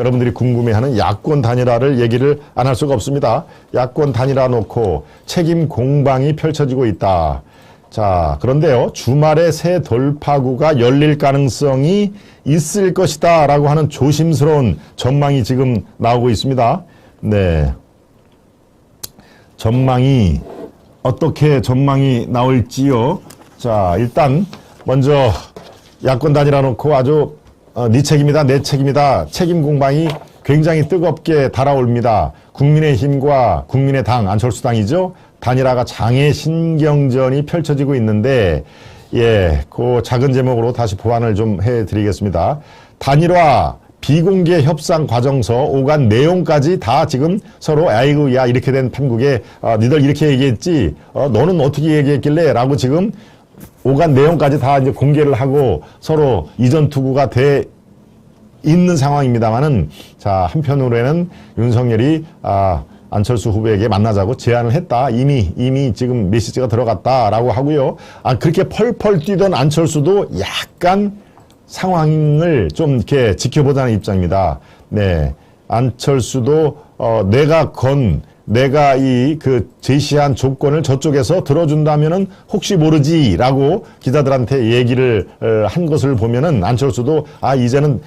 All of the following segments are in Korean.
여러분들이 궁금해하는 야권 단일화를 얘기를 안 할 수가 없습니다. 야권 단일화 놓고 책임 공방이 펼쳐지고 있다. 자, 그런데요, 주말에 새 돌파구가 열릴 가능성이 있을 것이다 라고 하는 조심스러운 전망이 지금 나오고 있습니다. 네. 전망이, 어떻게 전망이 나올지요. 자, 일단, 먼저, 야권 단일화 놓고 아주, 네 책임이다, 내 책임이다, 책임 공방이 굉장히 뜨겁게 달아옵니다. 국민의힘과 국민의당, 안철수당이죠. 단일화가 장애 신경전이 펼쳐지고 있는데, 예, 그 작은 제목으로 다시 보완을 좀 해드리겠습니다. 단일화 비공개 협상 과정서 오간 내용까지 다 지금 서로 아이고 야 이렇게 된 판국에 니들 이렇게 얘기했지 너는 어떻게 얘기했길래 라고 지금 오간 내용까지 다 이제 공개를 하고 서로 이전 투구가 돼 있는 상황입니다만은 자 한편으로는 윤석열이 안철수 후보에게 만나자고 제안을 했다. 이미 지금 메시지가 들어갔다라고 하고요. 그렇게 펄펄 뛰던 안철수도 약간 상황을 좀 이렇게 지켜보자는 입장입니다. 네. 안철수도, 내가 제시한 조건을 저쪽에서 들어준다면은 혹시 모르지라고 기자들한테 얘기를 한 것을 보면은 안철수도 이제는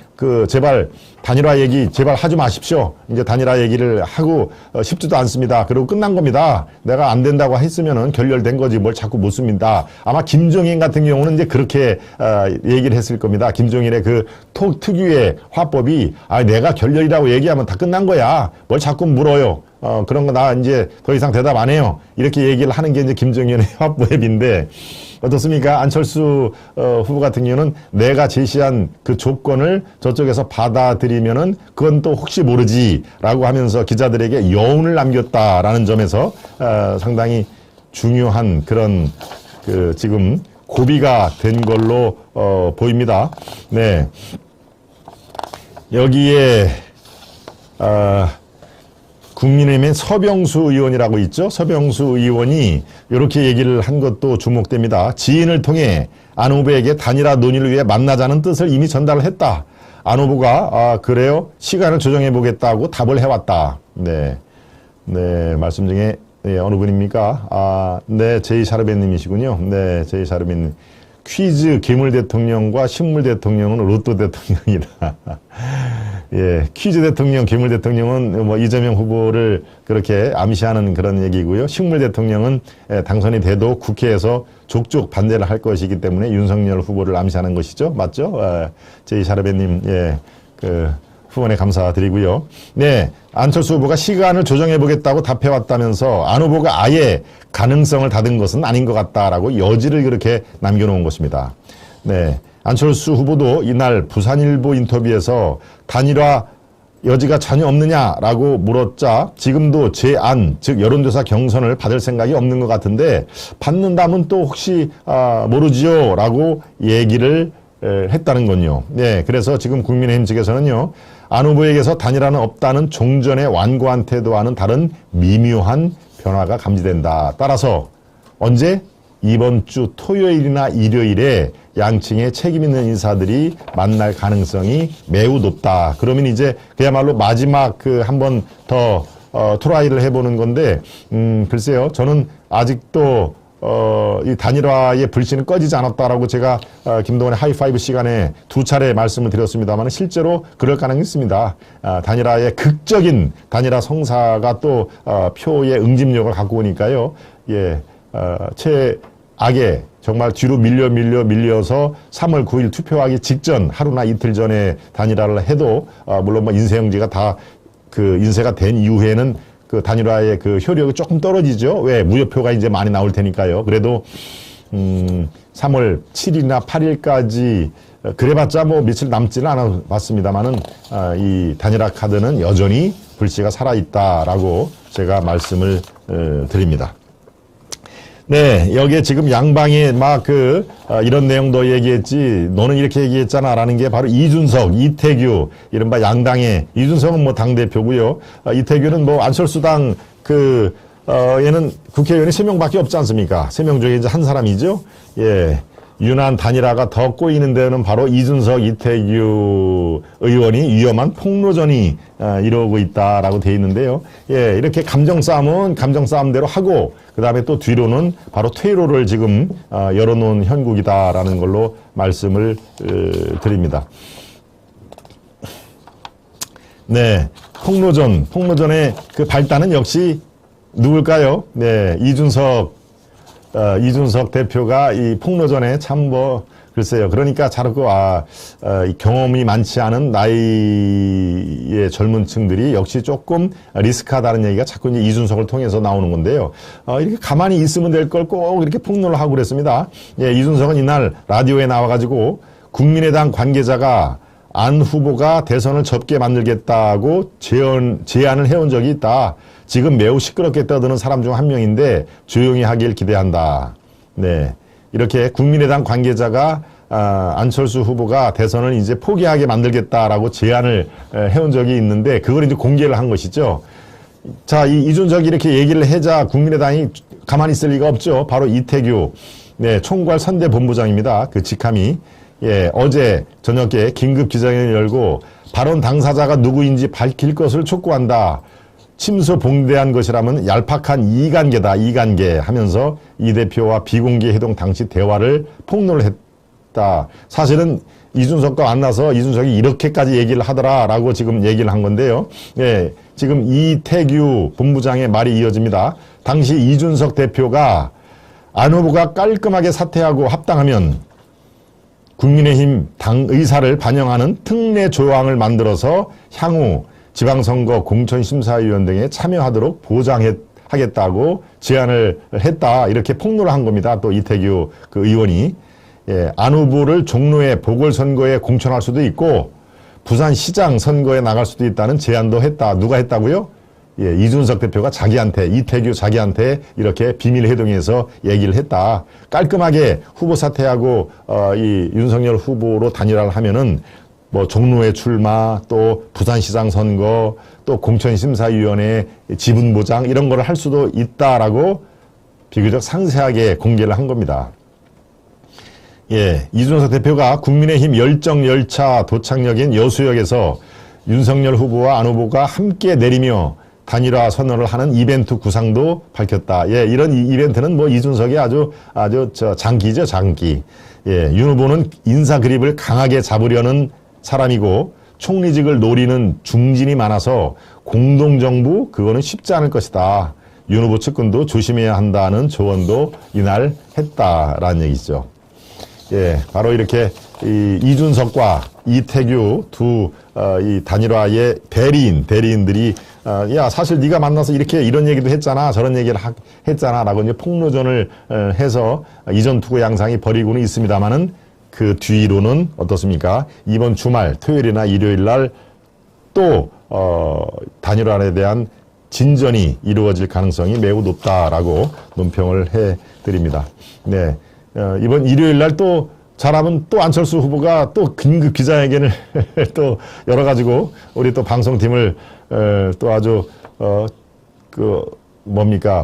제발 단일화 얘기 제발 하지 마십시오. 이제 단일화 얘기를 하고 싶지도 않습니다. 그리고 끝난 겁니다. 내가 안 된다고 했으면은 결렬된 거지 뭘 자꾸 묻습니다. 아마 김종인 같은 경우는 이제 그렇게 얘기를 했을 겁니다. 김종인의 특유의 화법이 내가 결렬이라고 얘기하면 다 끝난 거야. 뭘 자꾸 물어요. 그런 거 나 이제 더 이상 대답 안 해요. 이렇게 얘기를 하는 게 이제 김정연의 화법인데 어떻습니까? 안철수 후보 같은 경우는 내가 제시한 그 조건을 저쪽에서 받아들이면은 그건 또 혹시 모르지라고 하면서 기자들에게 여운을 남겼다라는 점에서 상당히 중요한 그런 지금 고비가 된 걸로 보입니다. 네. 여기에 국민의힘의 서병수 의원이라고 있죠. 서병수 의원이 이렇게 얘기를 한 것도 주목됩니다. 지인을 통해 안 후보에게 단일화 논의를 위해 만나자는 뜻을 이미 전달을 했다. 안 후보가 그래요? 시간을 조정해 보겠다고 답을 해왔다. 네, 말씀 중에 어느 분입니까? 네, 제이 샤르베님이시군요. 네, 제이 샤르베님. 퀴즈 괴물 대통령과 식물 대통령은 로또 대통령이다. 예, 퀴즈 대통령, 괴물 대통령은 뭐 이재명 후보를 그렇게 암시하는 그런 얘기고요. 식물 대통령은 당선이 돼도 국회에서 족족 반대를 할 것이기 때문에 윤석열 후보를 암시하는 것이죠. 맞죠? 제이 샤르베님, 예, 후원에 감사드리고요. 네, 안철수 후보가 시간을 조정해 보겠다고 답해왔다면서 안 후보가 아예 가능성을 닫은 것은 아닌 것 같다라고 여지를 그렇게 남겨놓은 것입니다. 네, 안철수 후보도 이날 부산일보 인터뷰에서 단일화 여지가 전혀 없느냐라고 물었자 지금도 제안, 즉 여론조사 경선을 받을 생각이 없는 것 같은데 받는다면 또 혹시 모르지요 라고 얘기를 했다는 건요. 네, 그래서 지금 국민의힘 측에서는요. 안 후보에게서 단일화는 없다는 종전의 완고한 태도와는 다른 미묘한 변화가 감지된다. 따라서 언제? 이번 주 토요일이나 일요일에 양층의 책임 있는 인사들이 만날 가능성이 매우 높다. 그러면 이제 그야말로 마지막 한 번 더 트라이를 해보는 건데 글쎄요. 저는 아직도 이 단일화의 불씨는 꺼지지 않았다라고 제가 김동완의 하이파이브 시간에 2차례 말씀을 드렸습니다만 실제로 그럴 가능성이 있습니다. 단일화의 극적인 단일화 성사가 또 표의 응집력을 갖고 오니까요. 예, 최악의 정말 뒤로 밀려서 3월 9일 투표하기 직전 하루나 이틀 전에 단일화를 해도 물론 뭐 인쇄용지가 다 인쇄가 된 이후에는 단일화의 효력이 조금 떨어지죠. 왜? 무효표가 이제 많이 나올 테니까요. 그래도 3월 7일이나 8일까지 그래봤자 뭐 며칠 남지는 않았습니다만은 이 단일화 카드는 여전히 불씨가 살아있다라고 제가 말씀을 드립니다. 네, 여기에 지금 양방이 막 이런 내용도 얘기했지, 너는 이렇게 얘기했잖아, 라는 게 바로 이준석, 이태규, 이른바 양당의, 이준석은 뭐 당대표고요. 이태규는 뭐 안철수당 얘는 국회의원이 3명밖에 없지 않습니까? 3명 중에 이제 한 사람이죠. 예. 윤한 단일화가 더 꼬이는 데는 바로 이준석, 이태규 의원이 위험한 폭로전이 이루어오고 있다라고 돼 있는데요. 예, 이렇게 감정 싸움은 감정 싸움대로 하고 그 다음에 또 뒤로는 바로 퇴로를 지금 열어놓은 형국이다라는 걸로 말씀을 드립니다. 네, 폭로전의 그 발단은 역시 누굴까요? 네, 이준석 대표가 이 폭로전에 참 글쎄요. 그러니까 자꾸 경험이 많지 않은 나이의 젊은 층들이 역시 조금 리스크하다는 얘기가 자꾸 이제 이준석을 통해서 나오는 건데요. 이렇게 가만히 있으면 될 걸 꼭 이렇게 폭로를 하고 그랬습니다. 예, 이준석은 이날 라디오에 나와가지고 국민의당 관계자가 안 후보가 대선을 접게 만들겠다고 제안을 해온 적이 있다. 지금 매우 시끄럽게 떠드는 사람 중 한 명인데 조용히 하길 기대한다. 네, 이렇게 국민의당 관계자가 안철수 후보가 대선을 이제 포기하게 만들겠다라고 제안을 해온 적이 있는데 그걸 이제 공개를 한 것이죠. 자, 이준석이 이렇게 얘기를 해자 국민의당이 가만히 있을 리가 없죠. 바로 이태규 총괄 선대본부장입니다. 그 직함이 어제 저녁에 긴급 기자회견을 열고 발언 당사자가 누구인지 밝힐 것을 촉구한다. 침소봉대한 것이라면 얄팍한 이간계 하면서 이 대표와 비공개 회동 당시 대화를 폭로를 했다. 사실은 이준석과 만나서 이준석이 이렇게까지 얘기를 하더라라고 지금 얘기를 한 건데요. 예, 지금 이태규 본부장의 말이 이어집니다. 당시 이준석 대표가 안 후보가 깔끔하게 사퇴하고 합당하면 국민의힘 당 의사를 반영하는 특례 조항을 만들어서 향후 지방선거 공천심사위원 등에 참여하도록 보장하겠다고 제안을 했다. 이렇게 폭로를 한 겁니다. 또 이태규 그 의원이. 예, 안 후보를 종로의 보궐선거에 공천할 수도 있고 부산시장 선거에 나갈 수도 있다는 제안도 했다. 누가 했다고요? 예, 이준석 대표가 이태규 자기한테 이렇게 비밀 회동에서 얘기를 했다. 깔끔하게 후보 사퇴하고 이 윤석열 후보로 단일화를 하면은 뭐 종로에 출마, 또 부산시장 선거, 또 공천심사위원회 지분 보장 이런 거를 할 수도 있다라고 비교적 상세하게 공개를 한 겁니다. 예, 이준석 대표가 국민의힘 열정열차 도착역인 여수역에서 윤석열 후보와 안 후보가 함께 내리며 단일화 선언을 하는 이벤트 구상도 밝혔다. 예, 이런 이벤트는 뭐 이준석의 아주 장기죠, 장기. 예, 윤 후보는 인사 그립을 강하게 잡으려는 사람이고 총리직을 노리는 중진이 많아서 공동정부 그거는 쉽지 않을 것이다. 윤 후보 측근도 조심해야 한다는 조언도 이날 했다라는 얘기죠. 예, 바로 이렇게 이준석과 이태규 이 단일화의 대리인들이 야, 사실 네가 만나서 이런 얘기도 했잖아, 저런 얘기를 했잖아라고 이제 폭로전을 해서 이전 투구 양상이 벌이고는 있습니다만은 그 뒤로는 어떻습니까? 이번 주말 토요일이나 일요일 날 또 단일화에 대한 진전이 이루어질 가능성이 매우 높다라고 논평을 해드립니다. 네, 이번 일요일 날 또 잘하면 또 안철수 후보가 또 긴급 기자회견을 또 열어가지고 우리 또 방송팀을 또 아주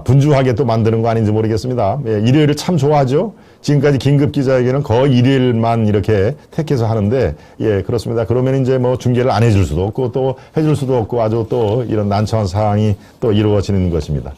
분주하게 또 만드는 거 아닌지 모르겠습니다. 예, 일요일을 참 좋아하죠. 지금까지 긴급 기자회견은 거의 일요일만 이렇게 택해서 하는데, 예, 그렇습니다. 그러면 이제 뭐 중계를 안 해줄 수도 없고 또 해줄 수도 없고 아주 또 이런 난처한 상황이 또 이루어지는 것입니다.